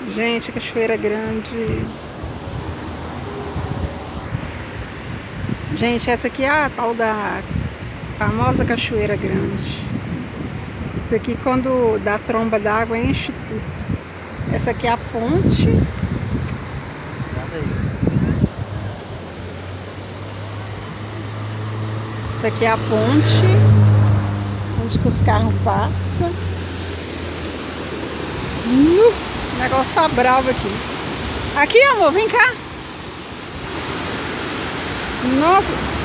Gente, Cachoeira Grande. Gente, essa aqui é a tal da famosa Cachoeira Grande. Isso aqui, quando dá tromba d'água, enche tudo. Essa aqui é a ponte. Essa aqui é a ponte, onde que os carros passam. O negócio tá bravo aqui. Aqui, amor, vem cá. Nossa.